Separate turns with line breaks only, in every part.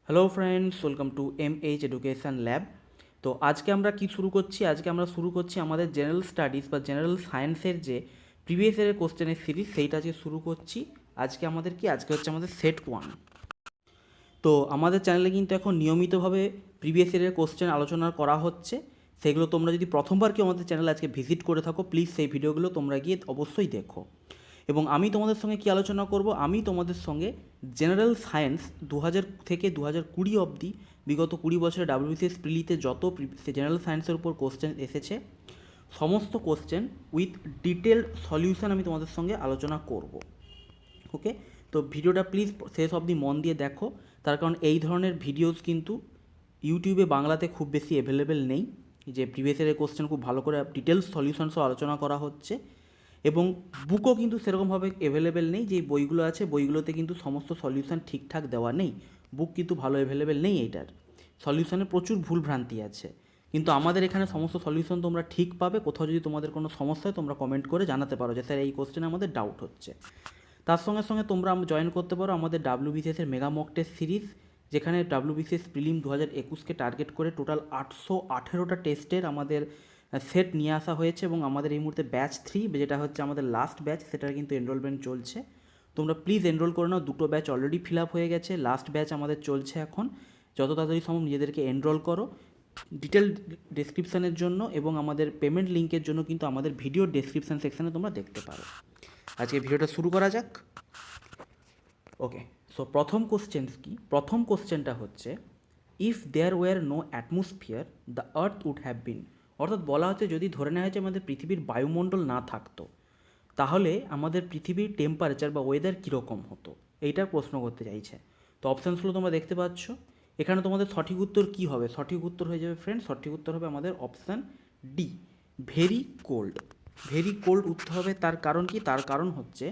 Hello friends, welcome to MH education lab. তো আজকে আমরা কি শুরু করছি? আজকে আমরা শুরু করছি আমাদের জেনারেল স্টাডিজ বা জেনারেল সায়েন্সের যে প্রিভিয়াস ইয়ারের কোশ্চেনের সিরিজ, সেইটা আজকে শুরু করছি। আজকে হচ্ছে আমাদের সেট 1। তো আমাদের চ্যানেলে কিন্তু এখন নিয়মিতভাবে প্রিভিয়াস ইয়ারের কোশ্চেন আলোচনা করা হচ্ছে। সেগুলো তোমরা যদি প্রথমবার কেউ আমাদের চ্যানেলে আজকে ভিজিট করে থাকো, প্লিজ সেই ভিডিওগুলো তোমরা গিয়ে অবশ্যই দেখো। এবং আমি তোমাদের সঙ্গে কী আলোচনা করব? আমি তোমাদের সঙ্গে জেনারেল সায়েন্স 2000 থেকে 2020 অবধি বিগত 20 বছরে WBCS প্রিলিতে যত জেনারেল সায়েন্সের উপর কোশ্চেন এসেছে, সমস্ত কোশ্চেন উইথ ডিটেলড সলিউশন আমি তোমাদের সঙ্গে আলোচনা করব। ওকে, তো ভিডিওটা প্লিজ শেষ অবধি মন দিয়ে দেখো, তার কারণ এই ধরনের ভিডিওস কিন্তু ইউটিউবে বাংলাতে খুব বেশি অ্যাভেলেবেল নেই। যে প্রিভিয়াস ইয়ারের কোশ্চেন খুব ভালো করে ডিটেলস সলিউশনসও আলোচনা করা হচ্ছে, এবং বুকও কিন্তু সেরকমভাবে অ্যাভেলেবেল নেই। যে বইগুলো আছে বইগুলোতে কিন্তু সমস্ত সলিউশন ঠিকঠাক দেওয়া নেই, বুক কিন্তু ভালো অ্যাভেলেবেল নেই। এইটার সলিউশনে প্রচুর ভুলভ্রান্তি আছে, কিন্তু আমাদের এখানে সমস্ত সলিউশন তোমরা ঠিক পাবে। কোথাও যদি তোমাদের কোনো সমস্যা হয় তোমরা কমেন্ট করে জানাতে পারো যে স্যার এই কোশ্চেনে আমাদের ডাউট হচ্ছে। তার সঙ্গে সঙ্গে তোমরা জয়েন করতে পারো আমাদের WBCS-এর মেগা মক টেস্ট সিরিজ, যেখানে WBCS প্রিলিম 2021-কে টার্গেট করে টোটাল 818টা টেস্টের আমাদের সেট নিয়ে আসা হয়েছে। এবং আমাদের এই মুহূর্তে ব্যাচ 3, যেটা হচ্ছে আমাদের লাস্ট ব্যাচ, সেটার কিন্তু এনরোলমেন্ট চলছে। তোমরা প্লিজ এনরোল করে নাও। 2টো ব্যাচ অলরেডি ফিল আপ হয়ে গেছে, লাস্ট ব্যাচ আমাদের চলছে এখন। যত তাড়াতাড়ি সম্ভব নিজেদেরকে এনরোল করো। ডিটেল ডেসক্রিপশানের জন্য এবং আমাদের পেমেন্ট লিঙ্কের জন্য কিন্তু আমাদের ভিডিও ডেসক্রিপশান সেকশানে তোমরা দেখতে পারো। আজকে ভিডিওটা শুরু করা যাক। ওকে, সো প্রথম কোশ্চেনটা হচ্ছে, if there were no atmosphere the earth would have been. অর্থাৎ বলা হচ্ছে যদি ধরে নেওয়া হয়েছে আমাদের পৃথিবীর বায়ুমণ্ডল না থাকতো, তাহলে আমাদের পৃথিবীর টেম্পারেচার বা ওয়েদার কীরকম হতো, এইটার প্রশ্ন করতে চাইছে। তো অপশানসগুলো তোমরা দেখতে পাচ্ছ। এখানে তোমাদের সঠিক উত্তর কী হবে? সঠিক উত্তর হয়ে যাবে ফ্রেন্ড, সঠিক উত্তর হবে আমাদের option D, very cold. Very cold উত্তর হবে। তার কারণ কি? তার কারণ হচ্ছে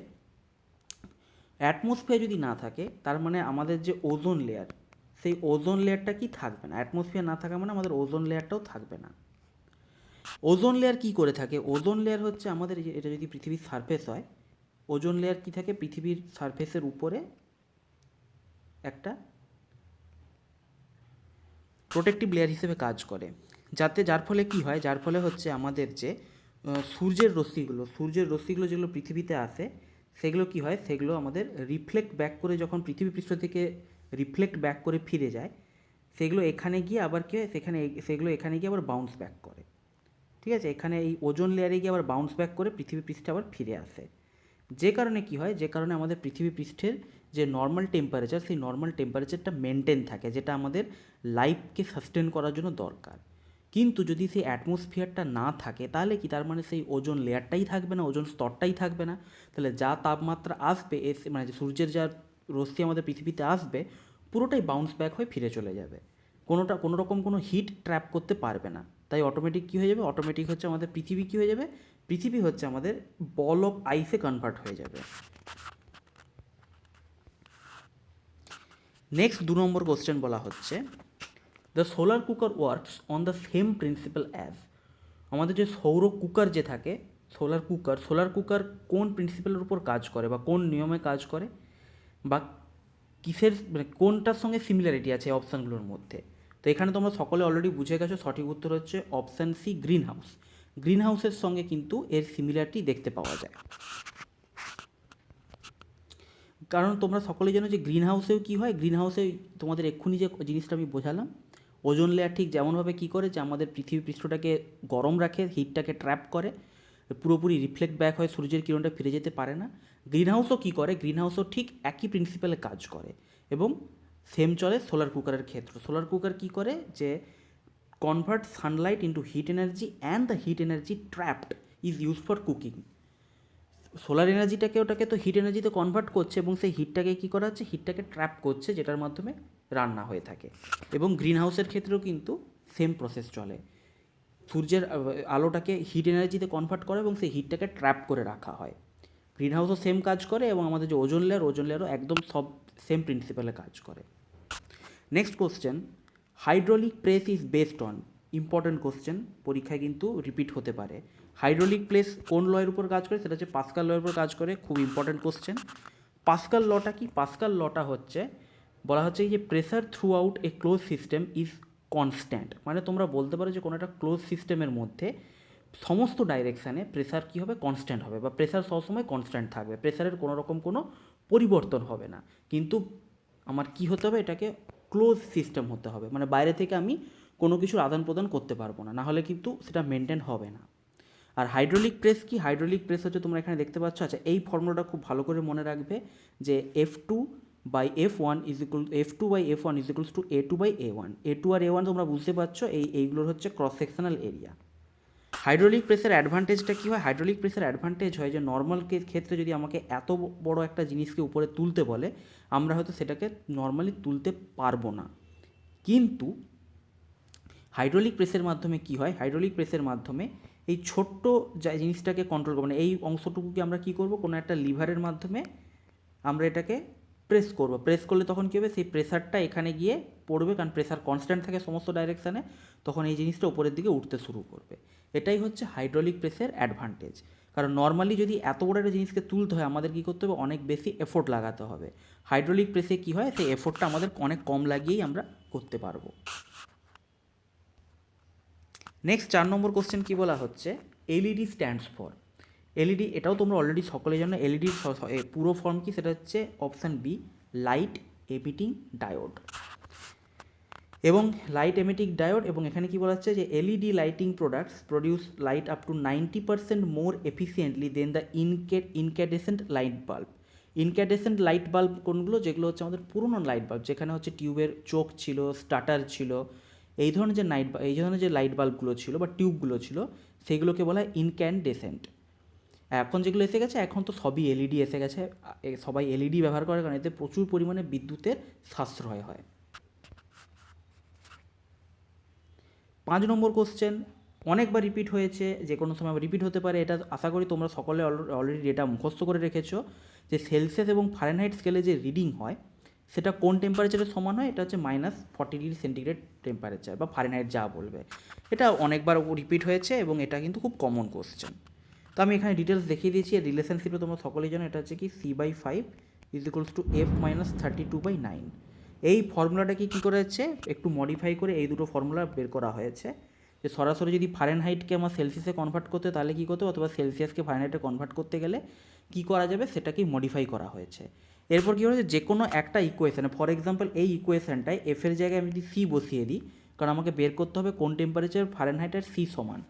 অ্যাটমসফিয়ার যদি না থাকে, তার মানে আমাদের যে ওজোন লেয়ার, সেই ওজোন লেয়ারটা কি থাকবে না। অ্যাটমসফিয়ার না থাকা মানে আমাদের ওজোন লেয়ারটাও থাকবে না। ওজোন লেয়ার কি করে থাকে? ওজোন লেয়ার হচ্ছে আমাদের, এটা যদি পৃথিবীর সারফেস হয়, ওজোন লেয়ার কি থাকে? পৃথিবীর সারফেসের উপরে একটা প্রোটেক্টিভ লেয়ার হিসেবে কাজ করে, যার ফলে কি হয়, যার ফলে হচ্ছে আমাদের যে সূর্যের রশ্মিগুলো যেগুলো পৃথিবীতে আসে, সেগুলো কি হয়, সেগুলো আমাদের রিফ্লেক্ট ব্যাক করে, যখন পৃথিবী পৃষ্ঠ থেকে রিফ্লেক্ট ব্যাক করে ফিরে যায়, সেগুলো এখানে গিয়ে আবার কি হয়, সেগুলো এখানে গিয়ে আবার বাউন্স ব্যাক করে। ঠিক আছে, এখানে এই ওজোন লেয়ারে গিয়ে আবার বাউন্স ব্যাক করে পৃথিবী পৃষ্ঠে আবার ফিরে আসে। যে কারণে কি হয়, যে কারণে আমাদের পৃথিবী পৃষ্ঠের যে নর্মাল টেম্পারেচার, সেই নর্মাল টেম্পারেচারটা মেনটেন থাকে, যেটা আমাদের লাইফকে সাস্টেন করার জন্য দরকার। কিন্তু যদি সেই অ্যাটমসফিয়ারটা না থাকে, তাহলে কি, তার মানে সেই ওজোন লেয়ারটাই থাকবে না, ওজোন স্তরটাই থাকবে না। তাহলে যা তাপমাত্রা আসবে, মানে যে সূর্যের যা রশ্মি আমাদের পৃথিবীতে আসবে, পুরোটাই বাউন্স ব্যাক হয়ে ফিরে চলে যাবে। কোনো রকম কোনো হিট ট্র্যাপ করতে পারবে না। তাই অটোমেটিক কী হয়ে যাবে? অটোমেটিক হচ্ছে আমাদের পৃথিবী কী হয়ে যাবে? পৃথিবী হচ্ছে আমাদের বল অফ আইসে কনভার্ট হয়ে যাবে। নেক্সট 2 নম্বর কোশ্চেন বলা হচ্ছে, the solar cooker works on the same principal as. আমাদের যে সৌর কুকার যে থাকে, সোলার কুকার কোন প্রিন্সিপালের উপর কাজ করে বা কোন নিয়মে কাজ করে, বা কিসের, মানে কোনটার সঙ্গে সিমিলারিটি আছে অপশানগুলোর মধ্যে? তো এখানে তোমরা সকলে অলরেডি বুঝে গেছো, সঠিক উত্তর হচ্ছে অপশান সি, গ্রিন হাউস। গ্রিন হাউসের সঙ্গে কিন্তু এর সিমিলারিটি দেখতে পাওয়া যায়। কারণ তোমরা সকলেই জানো যে গ্রিন হাউসেও কী হয়, গ্রিন হাউসে তোমাদের এক্ষুনি যে জিনিসটা আমি বোঝালাম, ওজোন লেয়ার ঠিক যেমনভাবে কী করে, যে আমাদের পৃথিবী পৃষ্ঠটাকে গরম রাখে, হিটটাকে ট্র্যাপ করে, পুরোপুরি রিফ্লেক্ট ব্যাক হয়, সূর্যের কিরণটা ফিরে যেতে পারে না। গ্রিন হাউসও কী করে, গ্রিন হাউসও ঠিক একই প্রিন্সিপালে কাজ করে, এবং সেম চলে সোলার কুকারের ক্ষেত্রে। সোলার কুকার কী করে, যে convert Sunlight into hit energy and the hit energy trapped is use for cooking. Solar ওটাকে তো হিট এনার্জিতে কনভার্ট করছে, এবং সেই হিটটাকে কী করা হচ্ছে, হিটটাকে ট্র্যাপ করছে, যেটার মাধ্যমে রান্না হয়ে থাকে। এবং গ্রিন হাউসের ক্ষেত্রেও কিন্তু সেম প্রসেস চলে। সূর্যের আলোটাকে হিট এনার্জিতে কনভার্ট করে এবং সেই হিটটাকে ট্র্যাপ করে রাখা হয়। গ্রিন হাউসও সেম কাজ করে, এবং আমাদের যে ওজোন লেয়ারও একদম সব সেম প্রিন্সিপালে কাজ করে। Next question, hydraulic press is based on. Important question, পরীক্ষায় কিন্তু রিপিট হতে পারে। হাইড্রোলিক প্রেস কোন লয়ের উপর কাজ করে? সেটা হচ্ছে পাস্কাল লয়ের উপর কাজ করে। খুব ইম্পর্টেন্ট কোশ্চেন। পাস্কাল লটা কি? পাস্কাল লটা হচ্ছে বলা হচ্ছে যে pressure through out a close system is constant, মানে তোমরা বলতে পারো যে কোনো একটা ক্লোজ সিস্টেমের মধ্যে সমস্ত ডাইরেকশানে প্রেসার কী হবে, কনস্ট্যান্ট হবে, বা প্রেসার সবসময় কনস্ট্যান্ট থাকবে, প্রেসারের কোনো রকম কোনো পরিবর্তন হবে না। কিন্তু আমার কি হতে হবে, এটাকে ক্লোজ সিস্টেম হতে হবে, মানে বাইরে থেকে আমি কোনো কিছুর আদান প্রদান করতে পারবো না, নাহলে কিন্তু সেটা মেনটেন হবে না। আর হাইড্রোলিক প্রেস কি, হাইড্রোলিক প্রেস হচ্ছে তোমরা এখানে দেখতে পাচ্ছ। আচ্ছা, এই ফর্মুলাটা খুব ভালো করে মনে রাখবে যে F2/F1 is equals two A2/A1। A2 R A1 তোমরা বুঝতে পারছো, এইগুলোর হচ্ছে ক্রস সেকশনাল এরিয়া। হাইড্রোলিক প্রেসের অ্যাডভান্টেজটা কী হয়, হাইড্রোলিক প্রেসের অ্যাডভান্টেজ হয় যে নর্মাল ক্ষেত্রে যদি আমাকে এত বড় একটা জিনিসকে উপরে তুলতে বলে, আমরা হয়তো সেটাকে নর্মালি তুলতে পারবো না। কিন্তু হাইড্রোলিক প্রেসের মাধ্যমে কি হয়, হাইড্রোলিক প্রেসের মাধ্যমে এই ছোট্ট জিনিসটাকে কন্ট্রোল করবো, মানে এই অংশটুকুকে আমরা কী করবো, কোনো একটা লিভারের মাধ্যমে আমরা এটাকে প্রেস করবো। প্রেস করলে তখন কী হবে, সেই প্রেসারটা এখানে গিয়ে পড়বে, কারণ প্রেসার কনস্ট্যান্ট থাকে সমস্ত ডাইরেকশানে, তখন এই জিনিসটা উপরের দিকে উঠতে শুরু করবে। এটাই হচ্ছে হাইড্রোলিক প্রেসের অ্যাডভান্টেজ। কারণ নর্মালি যদি এত বড় একটা জিনিসকে তুলতে হয়, আমাদের কী করতে হবে, অনেক বেশি এফোর্ট লাগাতে হবে। হাইড্রোলিক প্রেসে কী হয়, সেই এফোর্টটা আমাদের অনেক কম লাগিয়েই আমরা করতে পারবো। নেক্সট 4 নম্বর কোশ্চেন কী বলা হচ্ছে, এলইডি স্ট্যান্ডস ফর। এলইডি, এটাও তোমরা অলরেডি সকলের জন্য এলইডির পুরো ফর্ম কি, সেটা হচ্ছে option B, light emitting diode. এবং লাইট এমিটিং ডায়োড, এবং এখানে কি বলা হচ্ছে যে LED lighting products produce light up to 90% more efficiently than the incandescent light bulb. Incandescent light bulb কোনগুলো, যেগুলো হচ্ছে আমাদের পুরনো লাইট বাল্ব, যেখানে হচ্ছে টিউবের চোখ ছিল, স্টার্টার ছিল, এই ধরনের যে লাইট বাল্বগুলো ছিল বা টিউবগুলো ছিল, সেগুলোকে বলা হয় ইনক্যান্ডেসেন্ট। এখন যেগুলো এসে গেছে, এখন তো সবই এলইডি এসে গেছে, সবাই এলইডি ব্যবহার করে, কারণ এতে প্রচুর পরিমাণে বিদ্যুতের সাশ্রয় হয়। 5 নম্বর কোশ্চেন অনেকবার রিপিট হয়েছে, যে কোনো সময় রিপিট হতে পারে, এটা আশা করি তোমরা সকলে অলরেডি এটা মুখস্থ করে রেখেছো, যে সেলসিয়াস এবং ফারেনহাইট স্কেলে যে রিডিং হয় সেটা কোন টেম্পারেচারের সমান হয়, এটা হচ্ছে -40°C টেম্পারেচার, বা ফারেনহাইট যা বলবে। এটা অনেকবার রিপিট হয়েছে এবং এটা কিন্তু খুব কমন কোশ্চেন। তো আমি এখানে ডিটেলস দেখিয়ে দিয়েছি, এর রিলেশনশিপে তোমরা সকলেই জানো, এটা হচ্ছে কি C/5 is equals two F - 32/9। এই ফর্মুলাটাকে কী করেছে, একটু মডিফাই করে এই দুটো ফর্মুলা বের করা হয়েছে, যে সরাসরি যদি ফারেনহাইটকে আমার সেলসিয়াসে কনভার্ট করতে, তাহলে কী করতে, অথবা সেলসিয়াসকে ফারেনহাইটে কনভার্ট করতে গেলে কী করা যাবে, সেটাকেই মডিফাই করা হয়েছে। এরপর কী হয়েছে, যে কোনো একটা ইকুয়েশানে, ফর এক্সাম্পল এই ইকুয়েশানটায় এফের জায়গায় আমি যদি সি বসিয়ে দিই, কারণ আমাকে বের করতে হবে কোন টেম্পারেচার ফারেনহাইট আর সি সমান,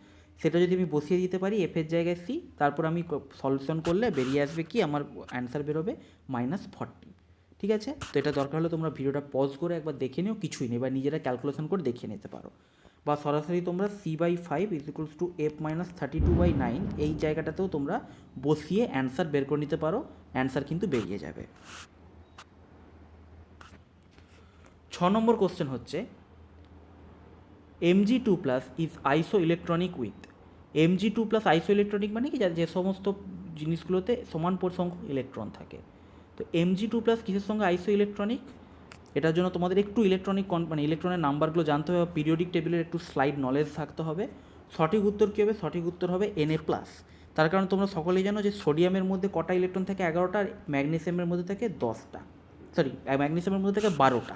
সেটা যদি আমি বসিয়ে দিতে পারি এফের জায়গায় সি, তারপর আমি সলিউশন করলে বেরিয়ে আসবে কি, আমার অ্যান্সার বেরোবে -40। ঠিক আছে, তো এটা দরকার হলে তোমরা ভিডিওটা পজ করে একবার দেখে নিও, কিছুই নেই, বা নিজেরা ক্যালকুলেশন করে দেখিয়ে নিতে পারো, বা সরাসরি তোমরা C/5 is equals two F - 32/9 এই জায়গাটাতেও তোমরা বসিয়ে অ্যান্সার বের করে নিতে পারো, অ্যান্সার কিন্তু বেরিয়ে যাবে। 6 নম্বর কোশ্চেন হচ্ছে Mg2+ ইজ আইসো ইলেকট্রনিক উইথ। Mg2+ আইসো ইলেকট্রনিক মানে কি, যে সমস্ত জিনিসগুলোতে সমান সংখ্যক ইলেকট্রন থাকে। তো Mg2+ কিসের সঙ্গে আইসো ইলেকট্রনিক, এটার জন্য তোমাদের একটু মানে ইলেকট্রনের নাম্বারগুলো জানতে হবে, পিরিয়ডিক টেবিলের একটু স্লাইড নলেজ থাকতে হবে। সঠিক উত্তর কী হবে, সঠিক উত্তর হবে Na+। তার কারণ তোমরা সকলেই জানো যে সোডিয়ামের মধ্যে কটা ইলেকট্রন থাকে, 11টা, আর ম্যাগনেসিয়ামের মধ্যে থাকে 10টা, ম্যাগনেসিয়ামের মধ্যে থাকে 12টা।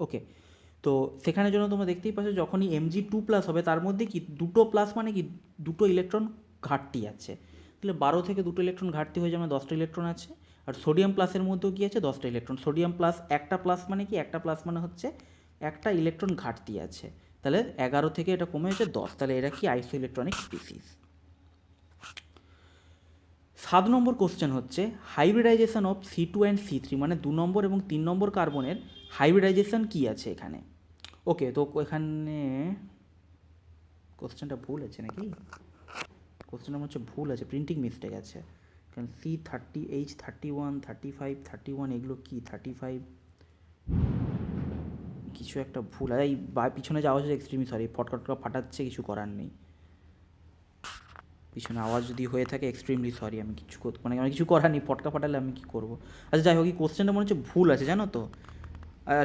ওকে, তো সেখানের জন্য তোমরা দেখতেই পাচ্ছ, যখনই Mg2+ হবে, তার মধ্যে কি দুটো প্লাস, মানে কি দুটো ইলেকট্রন ঘাটতি আছে, তাহলে 12 থেকে দুটো ইলেকট্রন ঘাটতি হয়ে যাবে, 10টা ইলেকট্রন আছে। আর সোডিয়াম প্লাসের মধ্যেও কি আছে, 10টা ইলেকট্রন। সোডিয়াম প্লাস একটা প্লাস মানে কি, একটা প্লাস মানে হচ্ছে একটা ইলেকট্রন ঘাটতি আছে, তাহলে 11 থেকে এটা কমে হচ্ছে 10, তাহলে এরা কি আইসো ইলেকট্রনিক স্পিসিস। 7 নম্বর কোশ্চেন হচ্ছে hybridization of C2 and C3, মানে 2 নম্বর এবং 3 নম্বর কার্বনের হাইব্রিডাইজেশন কী আছে এখানে। ওকে, তো এখানে কোশ্চেনটা ভুল আছে নাকি, কোশ্চেনটা মনে হচ্ছে ভুল আছে, প্রিন্টিং মিস্টেক আছে, কারণ C30 H31 35 31 এগুলো কি 35, কিছু একটা ভুল, আর এই পিছনে যে আওয়াজ হচ্ছে এক্সট্রিমলি সরি, ফটকা ফাটাচ্ছে, কিছু করার নেই, পিছনে আওয়াজ যদি হয়ে থাকে এক্সট্রিমলি সরি, আমি আমি কিছু করার নেই, ফটকা ফাটালে আমি কী করবো। আচ্ছা যাই হোক, এই কোশ্চেনটা মনে হচ্ছে ভুল আছে জানো তো,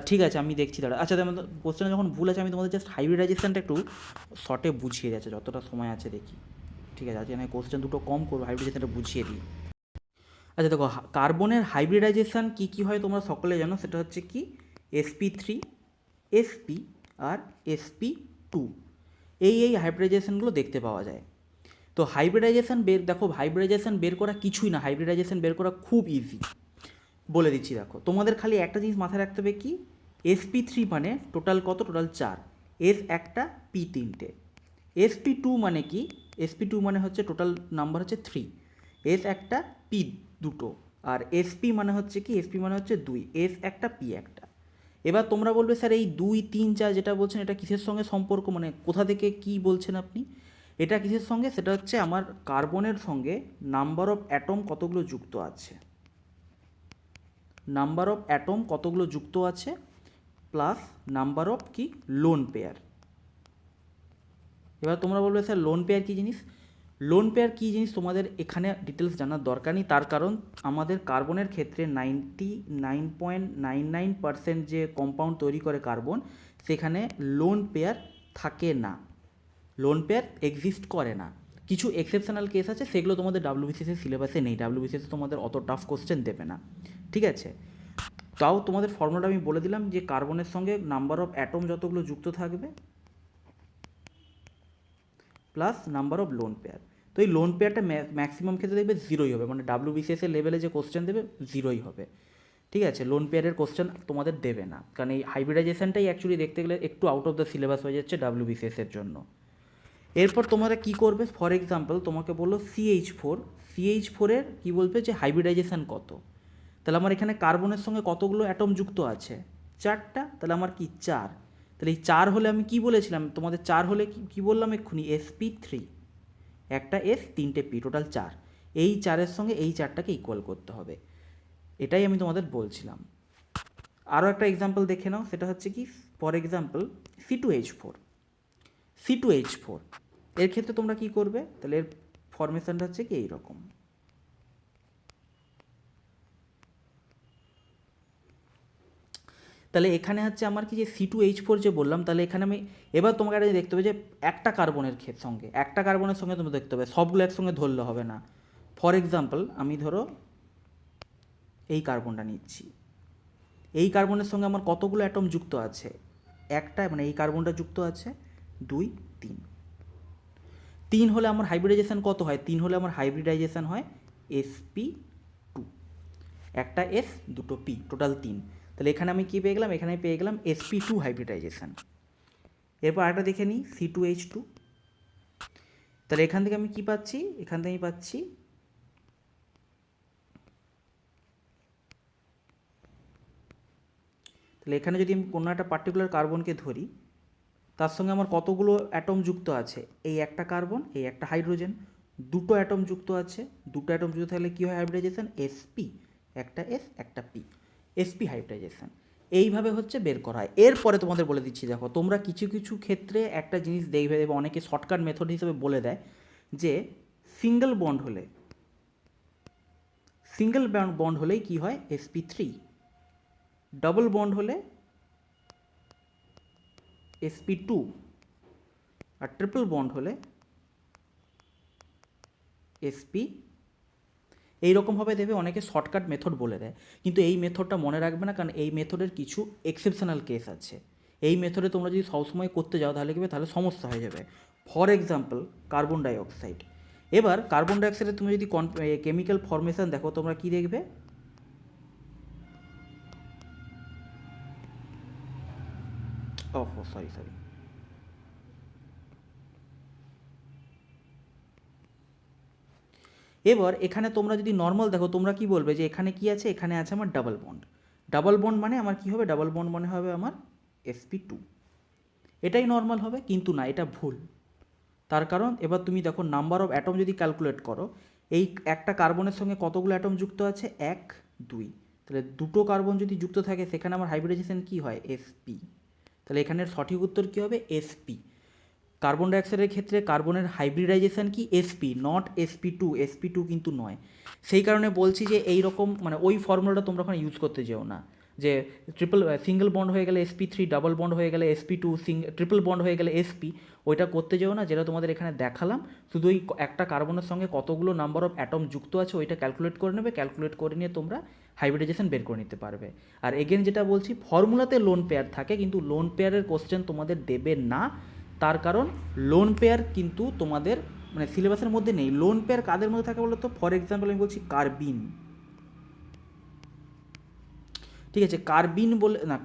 ঠিক আছে আমি দেখছি দাঁড়া। আচ্ছা, কোশ্চেনটা যখন ভুল আছে, আমি তোমাদের জাস্ট হাইব্রিডাইজেশনটা একটু শর্টে বুঝিয়ে যাচ্ছে, যতটা সময় আছে দেখি। ঠিক আছে, আজকে আমি কোশ্চেন দুটো কম করবো, হাইব্রিডাইজেশনটা বুঝিয়ে দিই। আচ্ছা দেখো, কার্বনের হাইব্রিডাইজেশন কি কি হয় তোমরা সকলে জানো, সেটা হচ্ছে কি sp3, sp আর sp2, এই হাইব্রিডাইজেশনগুলো দেখতে পাওয়া যায়। তো হাইব্রিডাইজেশন দেখো হাইব্রিডাইজেশন বের করা কিছুই না, হাইব্রিডাইজেশন বের করা খুব ইজি। বলে দিচ্ছি, দেখো তোমাদের খালি একটা জিনিস মাথায় রাখতে হবে কি, sp3 মানে টোটাল কত, টোটাল 4, s একটা p 3টে। sp2 মানে কি, sp2 মানে হচ্ছে টোটাল নাম্বার হচ্ছে 3, s একটা p 2টো, আর sp মানে হচ্ছে কি, sp মানে হচ্ছে 2, s একটা p একটা। এবার তোমরা বলবে স্যার এই 2 3 4 যেটা বলছেন এটা কিসের সঙ্গে সম্পর্ক, মানে কোথা থেকে কি বলছেন আপনি, এটা কিসের সঙ্গে, সেটা হচ্ছে আমার কার্বনের সঙ্গে নাম্বার অফ অ্যাটম কতগুলো যুক্ত আছে, নাম্বার অফ অ্যাটম কতগুলো যুক্ত আছে প্লাস নাম্বার অফ কি লোন পেয়ার। এবার তোমরা বলবে স্যার লোন পেয়ার কী জিনিস, লোন পেয়ার কী জিনিস তোমাদের এখানে ডিটেলস জানার দরকার নেই, তার কারণ আমাদের কার্বনের ক্ষেত্রে 99.99% যে কম্পাউন্ড তৈরি করে কার্বন, সেখানে লোন পেয়ার থাকে না, লোন পেয়ার এক্সিস্ট করে না। কিছু এক্সেপশনাল কেস আছে, সেগুলো তোমাদের ডাব্লিউবিসিএসের সিলেবাসে নেই, ডাব্লিউবিসিএস তোমাদের অত টাফ কোশ্চেন দেবে না, ঠিক আছে। তাও তোমাদের ফর্মুলাটা আমি বলে দিলাম যে কার্বনের সঙ্গে নাম্বার অফ অ্যাটম যতগুলো যুক্ত থাকবে plus number of lone pair. তো এই লোন পেয়ারটা ম্যাক্সিমাম ক্ষেত্রে দেখবে জিরোই হবে, মানে ডাব্লিউবিসিএসের লেভেলে যে কোশ্চেন দেবে জিরোই হবে, ঠিক আছে। লোন পেয়ারের কোশ্চেন তোমাদের দেবে না, কারণ এই হাইব্রিডাইজেশনটাই অ্যাকচুয়ালি দেখতে গেলে একটু আউট অফ দ্য সিলেবাস হয়ে যাচ্ছে ডাব্লিউবিসিএসের জন্য। এরপর তোমরা কী করবে, ফর এক্সাম্পল তোমাকে বললো CH4-এর কী বলবে যে হাইব্রিডাইজেশন কত, তাহলে আমার এখানে কার্বনের সঙ্গে কতগুলো অ্যাটম যুক্ত আছে, 4টা, তাহলে আমার কি 4, তাহলে এই 4 হলে আমি কি বলেছিলাম তোমাদের, 4 হলে কি বললাম এক্ষুনি, sp3, একটা s 3টে p, টোটাল 4, এই 4-এর সঙ্গে এই 4টাকে ইকুয়াল করতে হবে, এটাই আমি তোমাদের বলছিলাম। আরও একটা এক্সাম্পল দেখে নাও, সেটা হচ্ছে কি ফর এক্সাম্পল C2H4, এর ক্ষেত্রে তোমরা কি করবে, তাহলে এর ফরমেশনটা হচ্ছে কি এইরকম, তাহলে এখানে হচ্ছে আমার কি যে C2H4 যে বললাম, তাহলে এখানে আমি এবার তোমাকে একটা দেখতে হবে যে একটা কার্বনের সঙ্গে, একটা কার্বনের সঙ্গে তুমি দেখতে হবে, সবগুলো একসঙ্গে ধরলে হবে না। ফর এক্সাম্পল আমি ধরো এই কার্বনটা নিচ্ছি, এই কার্বনের সঙ্গে আমার কতগুলো অ্যাটম যুক্ত আছে, একটা, মানে এই কার্বনটা যুক্ত আছে 2 3, 3 হলে আমার হাইব্রিডাইজেশন কত হয়, 3 হলে আমার হাইব্রিডাইজেশন হয় sp2, একটা s 2টো p, টোটাল 3, তাহলে এখানে আমি কী পেয়ে গেলাম, এখানে পেয়ে গেলাম sp2 হাইব্রিডাইজেশন। এরপর আরেকটা দেখে নিই C2H2, তাহলে এখান থেকে আমি কী পাচ্ছি, এখান থেকে আমি পাচ্ছি তাহলে এখানে যদি আমি কোনো একটা পার্টিকুলার কার্বনকে ধরি, তার সঙ্গে আমার কতগুলো অ্যাটম যুক্ত আছে, এই একটা কার্বন, এই একটা হাইড্রোজেন, 2টো অ্যাটম যুক্ত আছে, 2টো অ্যাটম যুক্ত থাকলে কী হয় হাইব্রিডাইজেশন, sp, একটা s একটা p, sp হাইব্রিডাইজেশন। এইভাবে হচ্ছে বের করা হয়। এরপরে তোমাদের বলে দিচ্ছি, দেখো তোমরা কিছু কিছু ক্ষেত্রে একটা জিনিস দেখবে, অনেকে শর্টকাট মেথড হিসেবে বলে দেয় যে সিঙ্গেল বন্ড হলেই কি হয় sp3, ডাবল বন্ড হলে sp2, আর ট্রিপল বন্ড হলে sp। এইরকমভাবে দেবে, অনেকে শর্টকাট মেথড বলে দেয়, কিন্তু এই মেথডটা মনে রাখবে না, কারণ এই মেথডের কিছু এক্সেপশনাল কেস আছে, এই মেথডে তোমরা যদি সবসময় করতে যাও তাহলে কি হবে, তাহলে সমস্যা হয়ে যাবে। ফর এক্সাম্পল কার্বন ডাইঅক্সাইড, এবার কার্বন ডাইঅক্সাইডে তুমি যদি কেমিক্যাল ফরমেশন দেখো, তোমরা কি দেখবে, সরি এবার এখানে তোমরা যদি নর্মাল দেখো, তোমরা কি বলবে যে এখানে কি আছে, এখানে আছে আমার ডাবল বন্ড মানে আমার কি হবে, ডাবল বন্ড মানে হবে আমার sp2, এটাই নর্মাল হবে, কিন্তু না, এটা ভুল। তার কারণ এবার তুমি দেখো নাম্বার অফ অ্যাটম যদি ক্যালকুলেট করো, এই একটা কার্বনের সঙ্গে কতগুলো অ্যাটম যুক্ত আছে, 1 2, তাহলে 2টো কার্বন যদি যুক্ত থাকে সেখানে আমার হাইব্রিডাইজেশন কি হয় sp, তাহলে এখানের সঠিক উত্তর কী হবে sp। কার্বন ডাইঅক্সাইডের ক্ষেত্রে কার্বনের হাইব্রিডাইজেশন কি sp, নট sp2 কিন্তু নয়। সেই কারণে বলছি যে এই রকম মানে ওই ফর্মুলাটা তোমরা ওখানে ইউজ করতে যেও না, যে সিঙ্গেল বন্ড হয়ে গেলে sp3, ডাবল বন্ড হয়ে গেলে sp2, ট্রিপল বন্ড হয়ে গেলে sp, ওইটা করতে যেও না, যেটা তোমাদের এখানে দেখালাম। শুধু ওই একটা কার্বনের সঙ্গে কতগুলো নাম্বার অফ অ্যাটম যুক্ত আছে ওইটা ক্যালকুলেট করে নেবে, ক্যালকুলেট করে নিয়ে তোমরা হাইব্রিডাইজেশন বের করে নিতে পারবে। আর এগেন যেটা বলছি, ফর্মুলাতে লোন পেয়ার থাকে, কিন্তু লোন পেয়ারের কোশ্চেন তোমাদের দেবে না, তার কারণ লোন পেয়ার কিন্তু তোমাদের মানে সিলেবাসের মধ্যে নেই। লোন পেয়ার কাদের মধ্যে থাকে বলো তো? ফর এক্সাম্পল আমি বলছি কার্বিন, ঠিক আছে, কার্বিন বলে না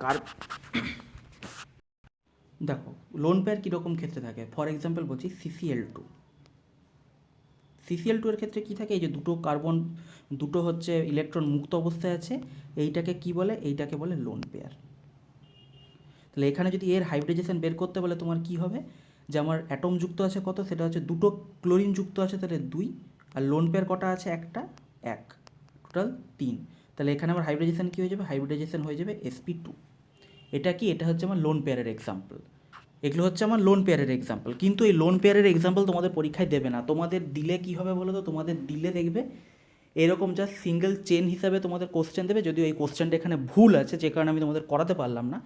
দেখো লোন পেয়ার কীরকম ক্ষেত্রে থাকে, ফর এক্সাম্পল বলছি CCl2, CCl2 এর ক্ষেত্রে কী থাকে, এই যে দুটো কার্বন, দুটো হচ্ছে ইলেকট্রন মুক্ত অবস্থায় আছে, এইটাকে কি বলে, এইটাকে বলে লোন পেয়ার। তাহলে এখানে যদি এর হাইব্রিডাইজেশন বের করতে বলে তোমার কি হবে, যে আমার অ্যাটম যুক্ত আছে কত, সেটা হচ্ছে দুটো ক্লোরিন যুক্ত আছে, তাহলে 2, আর লোন পেয়ার কটা আছে, একটা, 1, টোটাল 3। তাহলে এখানে আমার হাইব্রিডাইজেশন কী হয়ে যাবে, হাইব্রিডাইজেশন হয়ে যাবে sp2। এটা কি, এটা হচ্ছে আমার লোন পেয়ারের এক্সাম্পল। এগুলো হচ্ছে আমার লোন পেয়ারের এক্সাম্পল, কিন্তু এই লোন পেয়ারের এক্সাম্পল তোমাদের পরীক্ষায় দেবে না। তোমাদের দিলে কি হবে বলো তো, তোমাদের দিলে দেখবে এরকম জাস্ট সিঙ্গেল চেন হিসাবে তোমাদের কোশ্চেন দেবে, যদিও এই কোশ্চেনটা এখানে ভুল আছে যে কারণে আমি তোমাদের করাতে পারলাম না,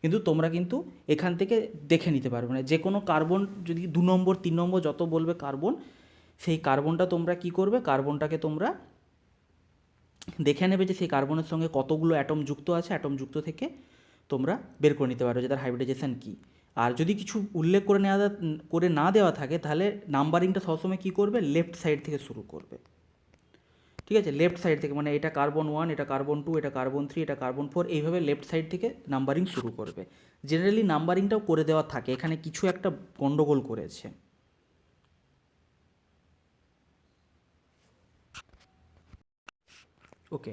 কিন্তু তোমরা কিন্তু এখান থেকে দেখে নিতে পারবে। মানে যে কোনো কার্বন যদি 2 নম্বর 3 নম্বর যত বলবে কার্বন, সেই কার্বনটা তোমরা কি করবে, কার্বনটাকে তোমরা দেখে নেবে যে সেই কার্বনের সঙ্গে কতগুলো অ্যাটম যুক্ত আছে, অ্যাটম যুক্ত থেকে তোমরা বের করে নিতে পারো যে তার হাইব্রিডাইজেশন কী। আর যদি কিছু উল্লেখ করে না দেওয়া থাকে, তাহলে নাম্বারিংটা সবসময় কী করবে, লেফট সাইড থেকে শুরু করবে, ঠিক আছে, লেফট সাইড থেকে, মানে এটা কার্বন 1, এটা কার্বন 2, এটা কার্বন 3, এটা কার্বন 4, এইভাবে লেফট সাইড থেকে নাম্বারিং শুরু করবে। জেনারেলি নাম্বারিংটাও করে দেওয়া থাকে, এখানে কিছু একটা গন্ডগোল করেছে। ওকে,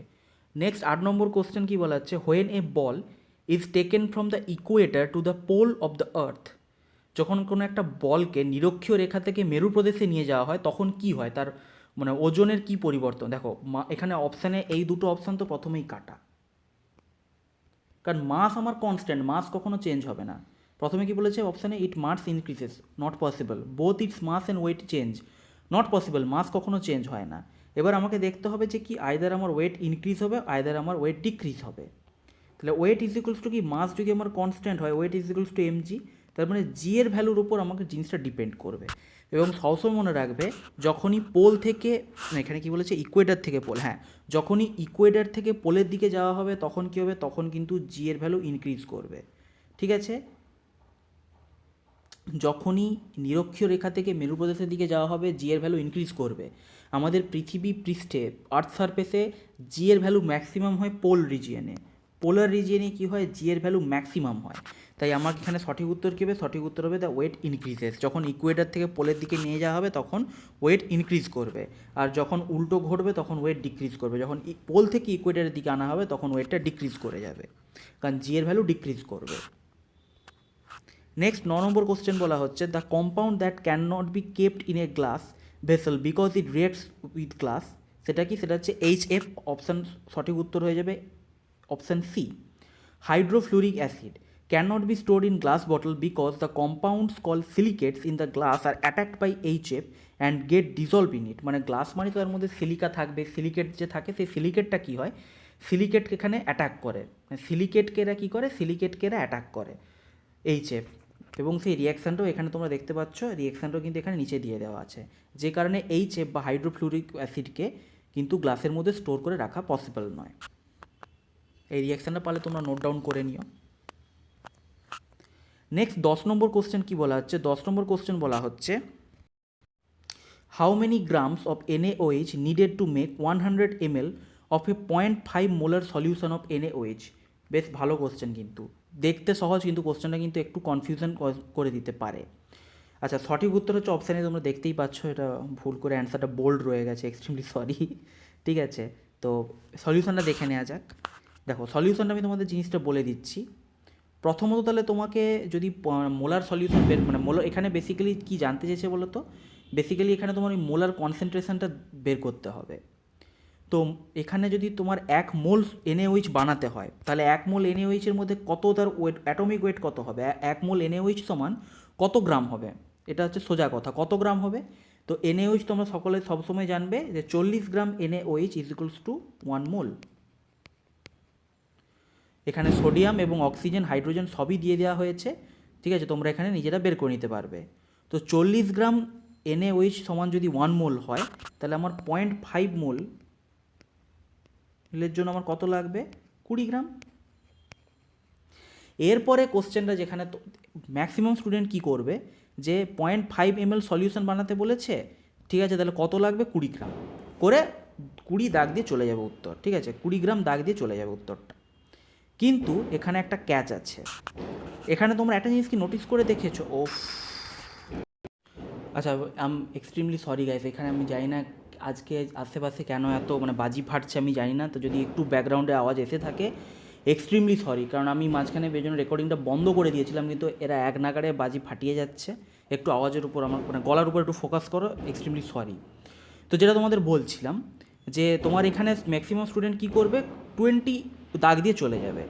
নেক্সট 8 নম্বর কোশ্চেন কী বলা হচ্ছে, when a ball is taken from the equator to the pole of the earth, যখন কোনো একটা বলকে নিরক্ষীয় রেখা থেকে মেরু প্রদেশে নিয়ে যাওয়া হয় তখন কি হয়, তার মানে ওজনের কি পরিবর্তন। দেখো এখানে অপশানে এই দুটো অপশান তো প্রথমেই কাটা, কারণ মাস আমার কনস্ট্যান্ট, মাস কখনো চেঞ্জ হবে না। প্রথমে কি বলেছে অপশানে, it mass increases, not possible, both its mass and weight change, not possible, mass কখনো চেঞ্জ হয় না। এবার আমাকে দেখতে হবে যে কি, আইদার আমার ওয়েট ইনক্রিজ হবে, আইদার আমার ওয়েট ডিক্রিজ হবে। তাহলে ওয়েট ইজ ইকুয়ালস টু কি, মাস যদি আমার কনস্ট্যান্ট হয়, weight is equals to mg, তার মানে জি এর ভ্যালুর উপর আমাকে জিনিসটা ডিপেন্ড করবে। এবং সবসময় মনে রাখবে, যখনই পোল থেকে, এখানে কি বলেছে, ইকুয়েডার থেকে পোল, হ্যাঁ, যখনই ইকুয়েডার থেকে পোলের দিকে যাওয়া হবে তখন কী হবে, তখন কিন্তু জি এর ভ্যালু ইনক্রিজ করবে, ঠিক আছে। যখনই নিরক্ষীয় রেখা থেকে মেরু প্রদেশের দিকে যাওয়া হবে জি এর ভ্যালু ইনক্রিজ করবে। আমাদের পৃথিবী পৃষ্ঠে আর্থ সারফেসে জি এর ভ্যালু ম্যাক্সিমাম হয় পোল রিজিয়নে, পোলার রিজিয়নে কী হয়, জি এর ভ্যালু ম্যাক্সিমাম হয়। তাই আমার এখানে সঠিক উত্তর কী হবে, সঠিক উত্তর হবে দ্য ওয়েট ইনক্রিজেস। যখন ইকুয়েটার থেকে পোলের দিকে নিয়ে যাওয়া হবে তখন ওয়েট ইনক্রিজ করবে, আর যখন উল্টো ঘটবে তখন ওয়েট ডিক্রিজ করবে। যখন পোল থেকে ইকুয়েটারের দিকে আনা হবে তখন ওয়েটটা ডিক্রিজ করে যাবে, কারণ জি এর ভ্যালু ডিক্রিজ করবে। নেক্সট 9 নম্বর কোশ্চেন বলা হচ্ছে, the compound that can not be kept in a glass vessel because it reacts with glass, সেটা কি, সেটা হচ্ছে HF। অপশান সঠিক উত্তর হয়ে যাবে option C, hydrofluoric acid can not be stored in glass bottle because the compounds call silicates in the glass are attacked by HF and get dissolve in it. মানে glass মানে তো তার মধ্যে silica থাকবে, সিলিকেট যে থাকে সেই সিলিকেটটা কী হয়, সিলিকেটকে এখানে অ্যাটাক করে, সিলিকেটকে এরা কী করে, সিলিকেটকে এরা অ্যাটাক করে HF। এবং সেই রিয়াকশানটাও এখানে তোমরা দেখতে পাচ্ছ, রিয়াকশানটাও কিন্তু এখানে নিচে দিয়ে দেওয়া আছে, যে কারণে HF বা হাইড্রোফ্লুরিক অ্যাসিডকে কিন্তু গ্লাসের মধ্যে স্টোর করে রাখা পসিবল নয়। এই রিয়াকশানটা পারলে তোমরা নোট ডাউন করে নিও। নেক্সট 10 নম্বর কোশ্চেন কী বলা হচ্ছে, 10 নম্বর কোশ্চেন বলা হচ্ছে, how many grams of NaOH needed to make 100 ml of A 0.5 molar solution of NaOH। বেশ ভালো কোশ্চেন, কিন্তু দেখতে সহজ, কিন্তু কোশ্চেনটা কিন্তু একটু কনফিউশন করে দিতে পারে। আচ্ছা, সঠিক উত্তর হচ্ছে অপশানে, তোমরা দেখতেই পাচ্ছ এটা ভুল করে অ্যান্সারটা বোল্ড রয়ে গেছে, এক্সট্রিমলি সরি, ঠিক আছে। তো সলিউশনটা দেখে নেওয়া যাক। দেখো সলিউশনটা আমি তোমাদের জিনিসটা বলে দিচ্ছি। প্রথমত তাহলে তোমাকে যদি মোলার সলিউশন মানে মোলার, এখানে বেসিক্যালি কী জানতে চেয়েছে বলো তো, বেসিক্যালি এখানে তোমার ওই মোলার কনসেন্ট্রেশনটা বের করতে হবে। তো এখানে যদি তোমার 1 মোল NaOH বানাতে হয়, তাহলে 1 মোল NaOH এর মধ্যে কত তার ওয়েট, অ্যাটমিক ওয়েট কত হবে, 1 মোল NaOH সমান কত গ্রাম হবে, এটা হচ্ছে সোজা কথা, কত গ্রাম হবে। তো NaOH তোমরা সকলে সবসময় জানবে যে 40 গ্রাম NaOH ইজ ইকুয়ালস টু 1 মোল। এখানে সোডিয়াম এবং অক্সিজেন হাইড্রোজেন সবই দিয়ে দেওয়া হয়েছে, ঠিক আছে, তোমরা এখানে নিজেরা বের করে নিতে পারবে। তো 40 গ্রাম NaOH সমান যদি 1 মোল হয়, তাহলে আমার 0.5 মোলের জন্য আমার কত লাগবে? 20 গ্রাম। এরপরে কোশ্চেনটা যেখানে ম্যাক্সিমাম স্টুডেন্ট কী করবে, যে 0.5 ml সলিউশন বানাতে বলেছে, ঠিক আছে, তাহলে কত লাগবে? 20 গ্রাম করে 20 দাগ দিয়ে চলে যাবে উত্তর, ঠিক আছে, 20 গ্রাম দাগ দিয়ে চলে যাবে উত্তরটা। কিন্তু এখানে একটা ক্যাচ আছে, এখানে তোমরা একটা জিনিস কি নোটিস করে দেখেছো? ও আচ্ছা, আম এক্সট্রিমলি সরি গাইস, এখানে আমি জানি না আজকে আশেপাশে কেন এত বাজি ফাটছে আমি জানি না, তো যদি একটু ব্যাকগ্রাউন্ডে আওয়াজ এসে থাকে এক্সট্রিমলি সরি, কারণ আমি মাঝখানে বেজন্য রেকর্ডিংটা বন্ধ করে দিয়েছিলাম, কিন্তু এরা এক নাগাড়ে বাজি ফাটিয়ে যাচ্ছে। একটু আওয়াজের উপর আমার গলার উপর একটু ফোকাস করো, এক্সট্রিমলি সরি। তো যেটা তোমাদের বলছিলাম, যে তোমার এখানে ম্যাক্সিমাম স্টুডেন্ট কী করবে, 20 দাগ দিয়ে চলে যাবে।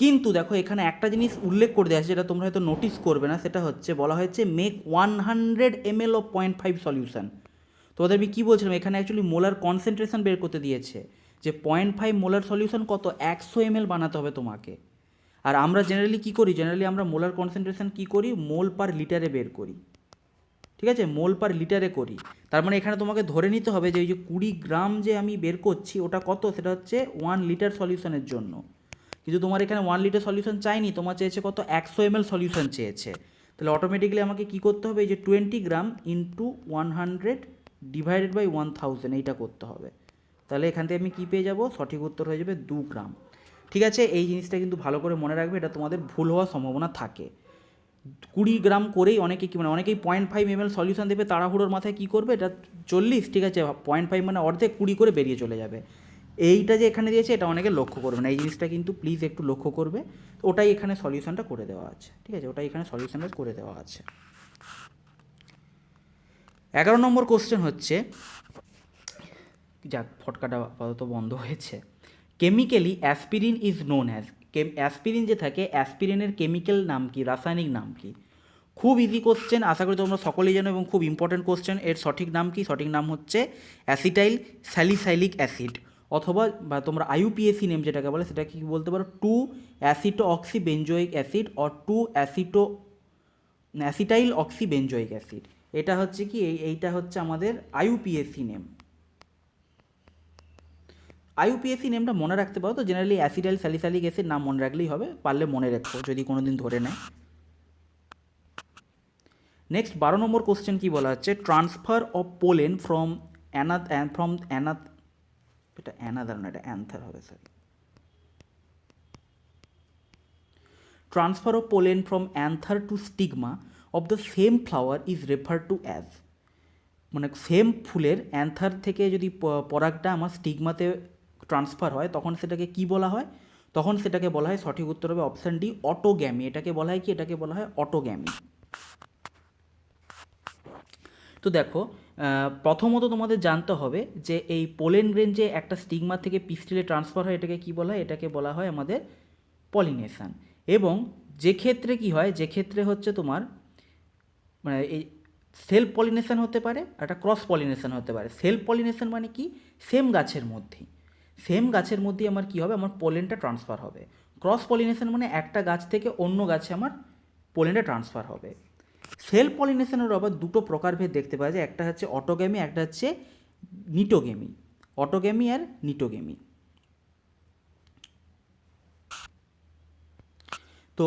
কিন্তু দেখো এখানে একটা জিনিস উল্লেখ করে দেওয়া আছে, যেটা তোমরা হয়তো নোটিস করবে না, সেটা হচ্ছে বলা হয়েছে মেক 100 ml অফ 0.5 সলিউশন। তোমাদের আমি কী বলছিলাম, এখানে অ্যাকচুয়ালি মোলার কনসেন্ট্রেশন বের করতে দিয়েছে, যে 0.5 মোলার সলিউশন কত, 100 ml বানাতে হবে তোমাকে। আর আমরা জেনারেলি কী করি, জেনারেলি আমরা মোলার কনসেন্ট্রেশন কী করি, মোল পার লিটারে বের করি, ঠিক আছে, মোল পার লিটারে করি। তার মানে এখানে তোমাকে ধরে নিতে হবে যে ওই যে 20 গ্রাম যে আমি বের করছি ওটা কত, সেটা হচ্ছে 1 লিটার সলিউশনের জন্য। কিন্তু তোমার এখানে 1 লিটার সলিউশন চাইনি, তোমার চেয়েছে কত, 100 ml সলিউশন চেয়েছে। তাহলে অটোমেটিক্যালি আমাকে কী করতে হবে, এই যে 20 গ্রাম ইন্টু 100 ডিভাইডেড বাই 1000 এইটা করতে হবে। তাহলে এখান থেকে আমি কী পেয়ে যাব, সঠিক উত্তর হয়ে যাবে 2 গ্রাম। ঠিক আছে, এই জিনিসটা কিন্তু ভালো করে মনে রাখবে, এটা তোমাদের ভুল হওয়ার সম্ভাবনা থাকে। 20 গ্রাম করেই অনেকে কী অনেকেই 0.5 ml সলিউশন দেবে তাড়াহুড়োর মাথায়, কী করবে, এটা 40, ঠিক আছে, 0.5 মানে অর্ধেক 20 করে বেরিয়ে চলে যাবে। এইটা যে এখানে দিয়েছে এটা অনেকে লক্ষ্য করবে না, এই জিনিসটা কিন্তু প্লিজ একটু লক্ষ্য করবে। ওটাই এখানে সলিউশনটা করে দেওয়া আছে, ঠিক আছে, ওটাই এখানে সলিউশনটা করে দেওয়া আছে। 11 নম্বর কোশ্চেন হচ্ছে, যাক ফটকাটা আপাতত বন্ধ হয়েছে। Chemically aspirin is known as, aspirin যে থাকে, অ্যাসপিরিনের কেমিক্যাল নাম কি, রাসায়নিক নাম কি? খুব ইজি কোশ্চেন, আশা করি তোমরা সকলেই জানো এবং খুব ইম্পর্টেন্ট কোশ্চেন। এর সঠিক নাম কি? সঠিক নাম হচ্ছে অ্যাসিটাইল স্যালিসাইলিক অ্যাসিড, অথবা বা তোমরা IUPAC নেম যেটাকে বলে সেটা কি বলতে পারো, 2 aceto oxy benzoic acid or 2 acetyl oxy benzoic acid. এটা হচ্ছে কি, এইটা হচ্ছে আমাদের IUPAC নেম। IUPAC নেমটা মনে রাখতে পারো, তো জেনারেলি অ্যাসিটাইল স্যালিসাইলিক অ্যাসিড নাম মনে রাখলেই হবে, পারলে মনে রেখো যদি কোনো দিন ধরে নেয়। নেক্সট 12 নম্বর কোশ্চেন কি বলা হচ্ছে, ট্রান্সফার অফ পোলেন ফ্রম এটা অ্যানাদার না, এটা অ্যান্থার হবে, sir. Transfer of pollen from anther to stigma of the same flower is refer to as, মানে সেম ফুলের অ্যান্থার থেকে যদি পরাগটা আমার স্টিগমাতে ট্রান্সফার হয় তখন সেটাকে কি বলা হয়, তখন সেটাকে বলা হয়, সঠিক উত্তর হবে অপশান ডি, অটোগ্যামি। এটাকে বলা হয় কি, এটাকে বলা হয় অটোগ্যামি। তো দেখো প্রথমত তোমাদের জানতে হবে যে এই পোলেন গ্রেন যে একটা স্টিগমা থেকে পিস্টিলে ট্রান্সফার হয় এটাকে কি বলা হয়, এটাকে বলা হয় আমাদের পলিনেশন। এবং যে ক্ষেত্রে কি হয়, যে ক্ষেত্রে হচ্ছে তোমার মানে এই সেলফ পলিনেশন হতে পারে, একটা ক্রস পলিনেশন হতে পারে। সেলফ পলিনেশন মানে কি, সেম গাছের মধ্যেই আমার কি হবে, আমার পোলেনটা ট্রান্সফার হবে। ক্রস পলিনেশন মানে একটা গাছ থেকে অন্য গাছে আমার পোলেনটা ট্রান্সফার হবে। সেলফ পলিনেশনের আবার দুটো প্রকারভেদ দেখতে পাওয়া যায়, একটা হচ্ছে অটোগ্যামি, একটা হচ্ছে নিটোগ্যামি। অটোগ্যামি আর নিটোগ্যামি। তো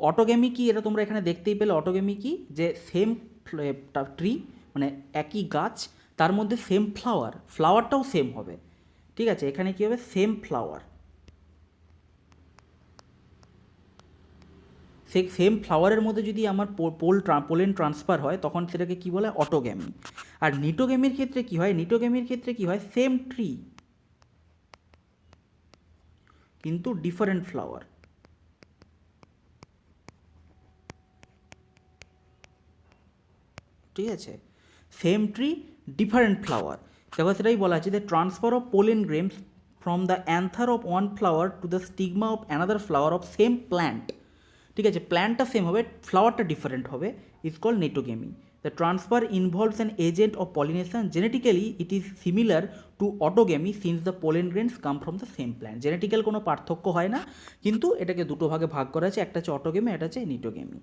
অটোগ্যামি কি, এটা তোমরা এখানে দেখতেই পেলে। অটোগ্যামি কি, যে সেম ট্রি মানে একই গাছ, তার মধ্যে সেম ফ্লাওয়ারটাও সেম হবে, ঠিক আছে। এখানে কী হবে, সেম ফ্লাওয়ার, সেম ফ্লাওয়ারের মধ্যে যদি আমার পোলেন ট্রান্সফার হয় তখন সেটাকে কি বলে, অটোগ্যামি। আর নিটোগ্যামির ক্ষেত্রে কি হয়, সেম ট্রি কিন্তু ডিফারেন্ট ফ্লাওয়ার, ঠিক আছে, সেম ট্রি ডিফারেন্ট ফ্লাওয়ার। দেখো সেটাই বলা আছে যে transfer of pollen grains from the anther of one flower to the stigma of another flower of same plant, ঠিক আছে, প্ল্যান্টটা সেম হবে, ফ্লাওয়ারটা ডিফারেন্ট হবে, is called geitonogamy. The transfer involves an agent of pollination, genetically it is similar to autogamy since the pollen grains come from the same plant. Genetical কোনো পার্থক্য হয় না, কিন্তু এটাকে দুটো ভাগে ভাগ করা আছে, একটা হচ্ছে অটোগেমি, একটা হচ্ছে নিটোগেমি।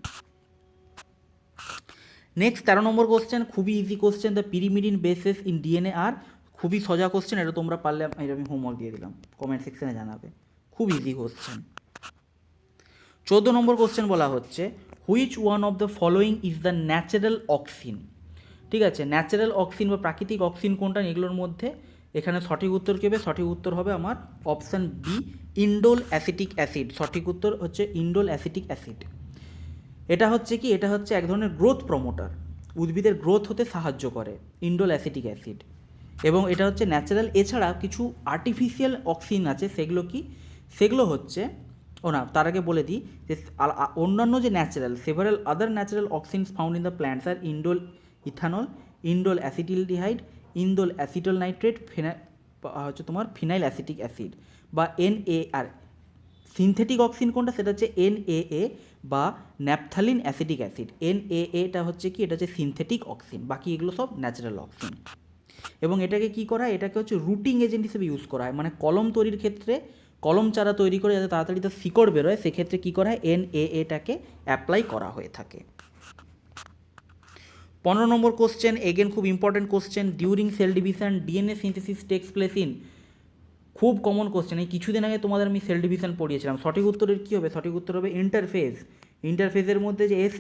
নেক্সট 13 নম্বর কোশ্চেন, খুবই easy question, the pyrimidine bases in DNA are, খুবই সোজা কোশ্চেন, এটা তোমরা পারলে এটা আমি হোমওয়ার্ক দিয়ে দিলাম, কমেন্ট সেকশনে জানাবে, খুব ইজি কোশ্চেন। 14 নম্বর কোশ্চেন বলা হচ্ছে which one of the following is the natural auxin. ঠিক আছে, ন্যাচারাল অক্সিন বা প্রাকৃতিক অক্সিন কোনটা, এগুলোর মধ্যে এখানে সঠিক উত্তর কী হবে, সঠিক উত্তর হবে আমার option B, indole acetic acid. সঠিক উত্তর হচ্ছে ইন্ডোল অ্যাসিটিক অ্যাসিড। এটা হচ্ছে কি, এটা হচ্ছে এক ধরনের গ্রোথ প্রমোটার, উদ্ভিদের গ্রোথ হতে সাহায্য করে ইন্ডোল অ্যাসিটিক অ্যাসিড, এবং এটা হচ্ছে ন্যাচারাল। এছাড়া কিছু আর্টিফিশিয়াল অক্সিন আছে, সেগুলো কি, সেগুলো হচ্ছে, ও না তার আগে বলে দিই যে অন্যান্য যে natural, several other natural auxins found in the plants are indole ethanol, indole acetaldehyde, indole acetol nitrate, হচ্ছে তোমার ফিনাইল অ্যাসিটিক অ্যাসিড বা NaR। সিনথেটিক অক্সিন কোনটা, সেটা হচ্ছে NaA বা ন্যাপথালিন অ্যাসিটিক অ্যাসিড। NaAটা হচ্ছে কি, এটা হচ্ছে সিনথেটিক অক্সিন, বাকি এগুলো সব ন্যাচারাল অক্সিন। এবং এটাকে কি করা হয়, এটাকে হচ্ছে রুটিং এজেন্ট হিসেবে ইউজ করা হয়, মানে কলম তৈরির ক্ষেত্রে, কলম চারা তৈরি করে যাতে তাড়াতাড়ি তার শিকড় বেরোয়, সেক্ষেত্রে কী করা হয়, NaAটাকে অ্যাপ্লাই করা হয়ে থাকে। 15 নম্বর কোশ্চেন, এগেন খুব important question, during cell division DNA synthesis takes place in, খুব কমন কোশ্চেন, এই কিছুদিন আগে তোমাদের আমি সেল ডিভিশন পড়িয়েছিলাম। সঠিক উত্তরের কী হবে, সঠিক উত্তর হবে ইন্টারফেজ। ইন্টারফেজের মধ্যে যে এস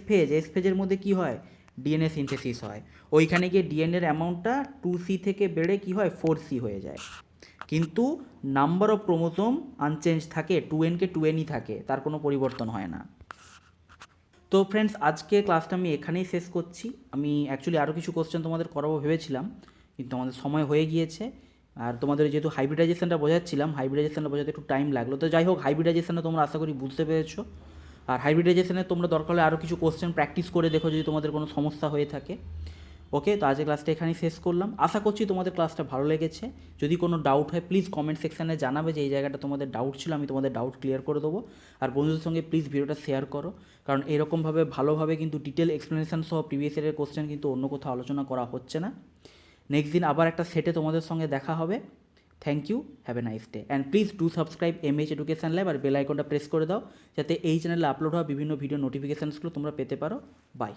ফেজের মধ্যে কী হয়, ডিএনএ সিনথেসিস হয়, ওইখানে গিয়ে ডিএনএর অ্যামাউন্টটা 2C থেকে বেড়ে কী হয় 4C হয়ে যায়, কিন্তু নাম্বার অফ ক্রোমোসোম আনচেঞ্জ থাকে, 2N-কে 2N-ই থাকে, তার কোনো পরিবর্তন হয় না। তো ফ্রেন্ডস, আজকে ক্লাসটা আমি এখানেই শেষ করছি। আমি অ্যাকচুয়ালি আরও কিছু কোশ্চেন তোমাদের করাবো ভেবেছিলাম, কিন্তু আমাদের সময় হয়ে গিয়েছে। আর তোমাদের যেহেতু হাইব্রিডাইজেশনটা বোঝাচ্ছিলাম, হাইব্রিডাইজেশনটা বোঝাতে একটু টাইম লাগলো। তো যাই হোক, হাইব্রিডাইজেশনটা তোমরা আশা করি বুঝতে পেরেছো। আর হাইব্রিডাইজেশনে তোমরা দরকার হলে আরও কিছু কোশ্চেন প্র্যাকটিস করে দেখো যদি তোমাদের কোনো সমস্যা হয়ে থাকে। ওকে, তো আজকে ক্লাসটা এখানেই শেষ করলাম। আশা করছি তোমাদের ক্লাসটা ভালো লেগেছে। যদি কোনো ডাউট হয় প্লিজ কমেন্ট সেকশানে জানাবে যে এই জায়গাটা তোমাদের ডাউট ছিল, আমি তোমাদের ডাউট ক্লিয়ার করে দেবো। আর বন্ধুদের সঙ্গে প্লিজ ভিডিওটা শেয়ার করো, কারণ এরকমভাবে ভালোভাবে কিন্তু ডিটেল এক্সপ্লেনেশন সহ প্রিভিয়াস ইয়ারের কোশ্চেন কিন্তু অন্য কোথাও আলোচনা করা হচ্ছে না। নেক্সট দিন আবার একটা সেটে তোমাদের সঙ্গে দেখা হবে। Thank you, have a nice day, and please do subscribe MH education lab, আর বেল আইকনটা প্রেস করে দাও যাতে এই চ্যানেলে আপলোড হওয়া বিভিন্ন ভিডিও নোটিফিকেশানসগুলো তোমরা পেতে পারো। বাই।